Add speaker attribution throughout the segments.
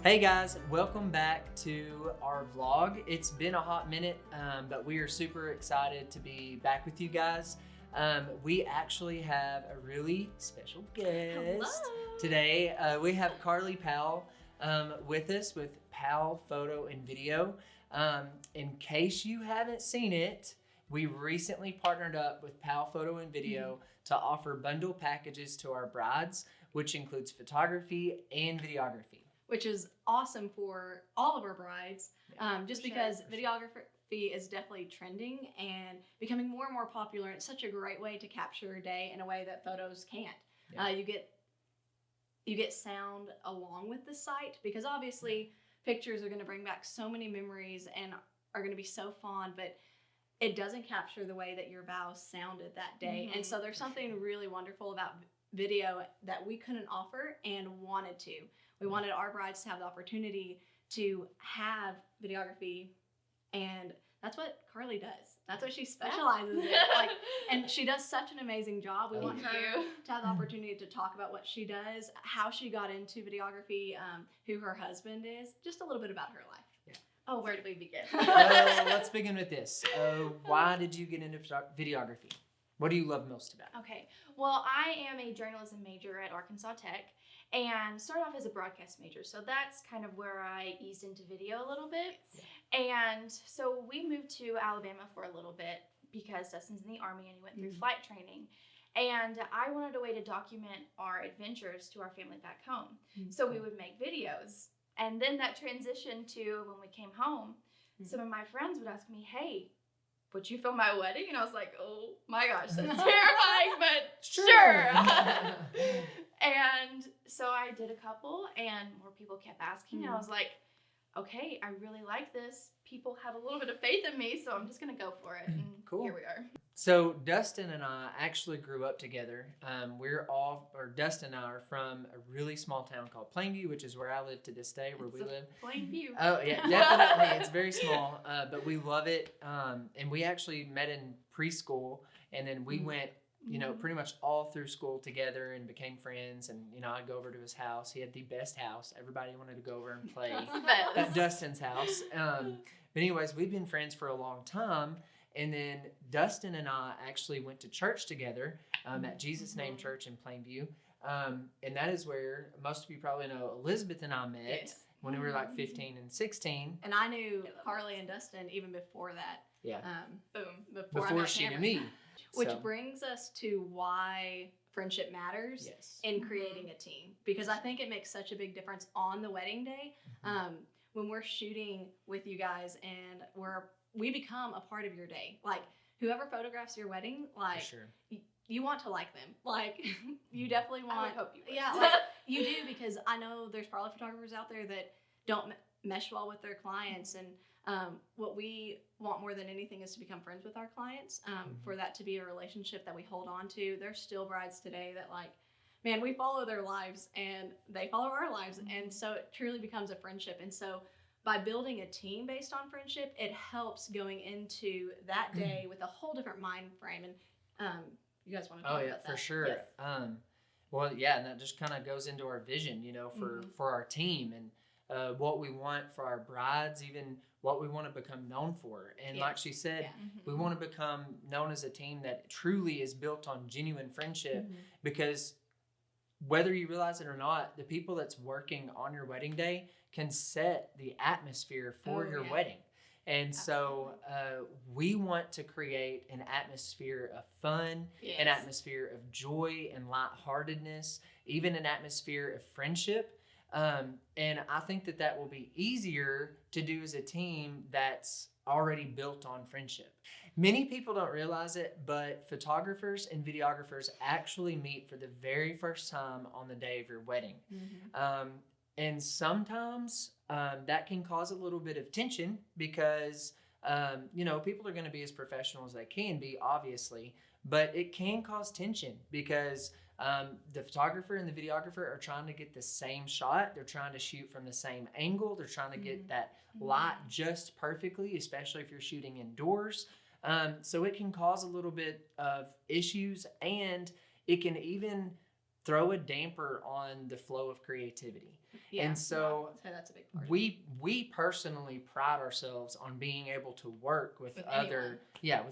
Speaker 1: Hey guys, welcome back to our vlog. It's been a hot minute, but we are super excited to be back with you guys. We actually have a really special guest today. We have Carleigh Powell with us with Powell Photo and Video. In case you haven't seen it, we recently partnered up with Powell Photo and Video to offer bundle packages to our brides, which includes photography and videography.
Speaker 2: Which is awesome for all of our brides, just because videography is definitely trending and becoming more and more popular. It's such a great way to capture a day in a way that photos can't.
Speaker 1: Yeah.
Speaker 2: You get sound along with the sight, because obviously pictures are going to bring back so many memories and are going to be so fond, but it doesn't capture the way that your vows sounded that day. And so there's something really wonderful about video that we couldn't offer and wanted to. We wanted our brides to have the opportunity to have videography, and that's what Carleigh does. That's what she specializes in. And she does such an amazing job. We want her to have the opportunity to talk about what she does, how she got into videography, who her husband is, just a little bit about her life.
Speaker 1: Yeah.
Speaker 3: Oh, where do we begin?
Speaker 1: Let's begin with this. Why did you get into videography? What do you love most about it?
Speaker 3: Okay, well, I am a journalism major at Arkansas Tech and started off as a broadcast major. So that's kind of where I eased into video a little bit. Yeah. And so we moved to Alabama for a little bit because Dustin's in the Army and he went through flight training. And I wanted a way to document our adventures to our family back home. So we would make videos. And then that transitioned to when we came home, some of my friends would ask me, hey, would you film my wedding? And I was like, oh my gosh, that's terrifying, but sure. And so I did a couple and more people kept asking. And I was like, okay, I really like this. People have a little bit of faith in me, so I'm just going to go for it. And here we are.
Speaker 1: So Dustin and I actually grew up together. Dustin and I are from a really small town called Plainview, which is where I live to this day, where we live.
Speaker 3: Plainview.
Speaker 1: Oh yeah, definitely. It's very small, but we love it. And we actually met in preschool, and then we went, pretty much all through school together and became friends. And, I'd go over to his house. He had the best house. Everybody wanted to go over and play at Dustin's house. But anyways, we've been friends for a long time. And then Dustin and I actually went to church together at Jesus Name Church in Plainview. And that is where most of you probably know Elizabeth and I met when we were like 15 and 16.
Speaker 2: And I knew Carleigh and Dustin even before that.
Speaker 1: Yeah.
Speaker 2: Before
Speaker 1: she knew me.
Speaker 2: Which brings us to why friendship matters in creating a team. Because I think it makes such a big difference on the wedding day. When we're shooting with you guys and we become a part of your day. Like, whoever photographs your wedding, like, you want to like them. Like, you definitely want.
Speaker 3: I would hope you would.
Speaker 2: Yeah, like, you do, because I know there's probably photographers out there that don't mesh well with their clients. And what we want more than anything is to become friends with our clients, for that to be a relationship that we hold on to. There's still brides today that, like, man, we follow their lives and they follow our lives. And so it truly becomes a friendship. And so by building a team based on friendship, it helps going into that day with a whole different mind frame. And you guys want to talk about that?
Speaker 1: Oh, yeah, for sure.
Speaker 2: Yes.
Speaker 1: And that just kind of goes into our vision, for our team and what we want for our brides, even what we want to become known for. And like she said, we want to become known as a team that truly is built on genuine friendship, because whether you realize it or not, the people that's working on your wedding day can set the atmosphere for your wedding. And so we want to create an atmosphere of fun, an atmosphere of joy and lightheartedness, even an atmosphere of friendship. And I think that will be easier to do as a team that's already built on friendship. Many people don't realize it, but photographers and videographers actually meet for the very first time on the day of your wedding. And sometimes that can cause a little bit of tension because, people are going to be as professional as they can be, obviously, but it can cause tension because the photographer and the videographer are trying to get the same shot. They're trying to shoot from the same angle. They're trying to get that light just perfectly, especially if you're shooting indoors. So it can cause a little bit of issues, and it can even throw a damper on the flow of creativity.
Speaker 2: Yeah.
Speaker 1: And so
Speaker 2: that's a big part.
Speaker 1: we personally pride ourselves on being able to work with other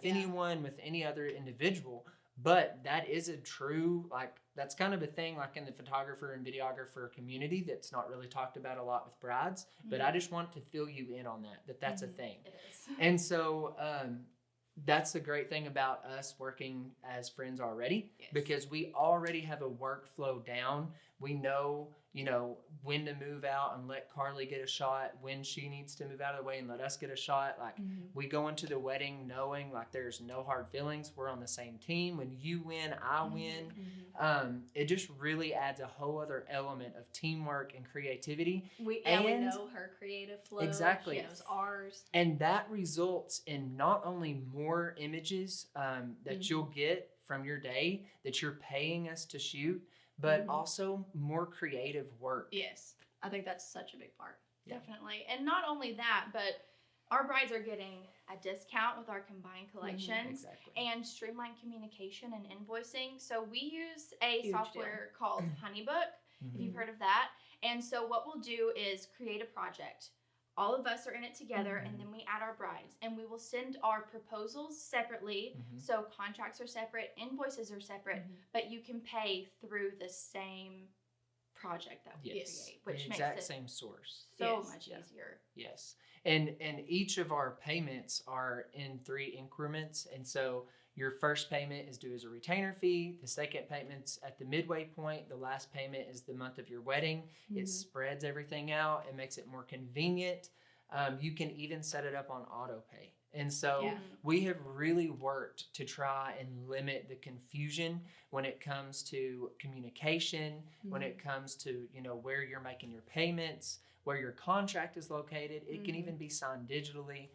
Speaker 1: anyone, with any other individual. But that is a true, like, that's kind of a thing, like, in the photographer and videographer community that's not really talked about a lot with brides. But I just want to fill you in on that's a thing.
Speaker 3: It is.
Speaker 1: And so that's the great thing about us working as friends already, because we already have a workflow down. We know, when to move out and let Carleigh get a shot, when she needs to move out of the way and let us get a shot. Like, we go into the wedding knowing, like, there's no hard feelings. We're on the same team. When you win, I win. It just really adds a whole other element of teamwork and creativity.
Speaker 2: We know her creative flow.
Speaker 1: Exactly.
Speaker 2: She knows ours.
Speaker 1: And that results in not only more images that you'll get from your day that you're paying us to shoot, but also more creative work.
Speaker 2: Yes. I think that's such a big part.
Speaker 1: Yeah.
Speaker 3: Definitely. And not only that, but our brides are getting a discount with our combined collections and streamlined communication and invoicing. So we use a software called Honeybook, if you've heard of that. And so what we'll do is create a project. All of us are in it together, and then we add our brides, and we will send our proposals separately. So contracts are separate, invoices are separate, but you can pay through the same project that we create, which makes it
Speaker 1: same source.
Speaker 3: So much easier.
Speaker 1: Yes. And each of our payments are in 3 increments. And so your first payment is due as a retainer fee. The second payment's at the midway point. The last payment is the month of your wedding. It spreads everything out. It makes it more convenient. You can even set it up on auto pay. And so we have really worked to try and limit the confusion when it comes to communication, when it comes to, where you're making your payments, where your contract is located. It can even be signed digitally.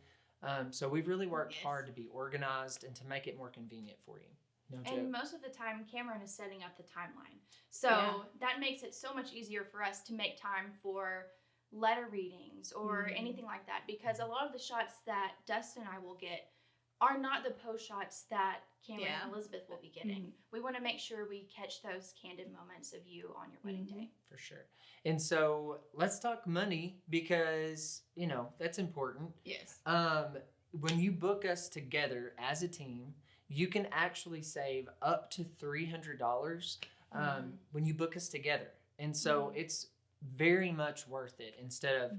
Speaker 1: So we've really worked hard to be organized and to make it more convenient for you. No joke.
Speaker 3: And most of the time, Cameron is setting up the timeline. So that makes it so much easier for us to make time for letter readings or anything like that, because a lot of the shots that Dustin and I will get are not the post shots that Cameron and Elizabeth will be getting. We want to make sure we catch those candid moments of you on your wedding day.
Speaker 1: For sure. And so let's talk money, because, that's important.
Speaker 2: Yes.
Speaker 1: When you book us together as a team, you can actually save up to $300 when you book us together. And so it's very much worth it, instead of,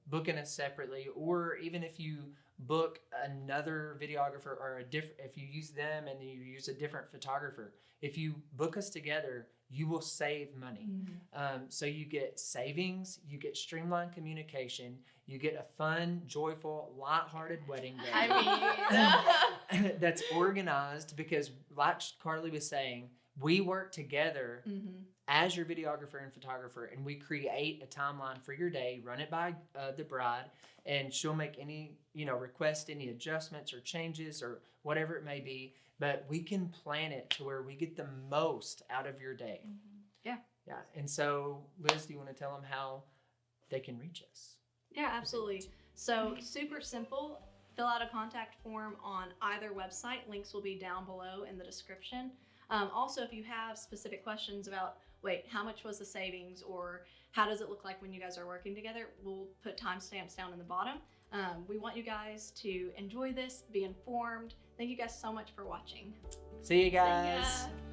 Speaker 1: booking us separately, or even if you book another videographer or if you use them and you use a different photographer, if you book us together, you will save money. So you get savings, you get streamlined communication, you get a fun, joyful, lighthearted wedding day. That's organized, because like Carleigh was saying, we work together as your videographer and photographer, and we create a timeline for your day, run it by the bride, and she'll make any, request any adjustments or changes or whatever it may be, but we can plan it to where we get the most out of your day. Yeah. And so, Liz, do you want to tell them how they can reach us?
Speaker 2: Yeah, absolutely. So super simple. Fill out a contact form on either website. Links will be down below in the description. Also, if you have specific questions about, how much was the savings, or how does it look like when you guys are working together, we'll put timestamps down in the bottom. We want you guys to enjoy this, be informed. Thank you guys so much for watching.
Speaker 1: See you guys.
Speaker 3: See ya.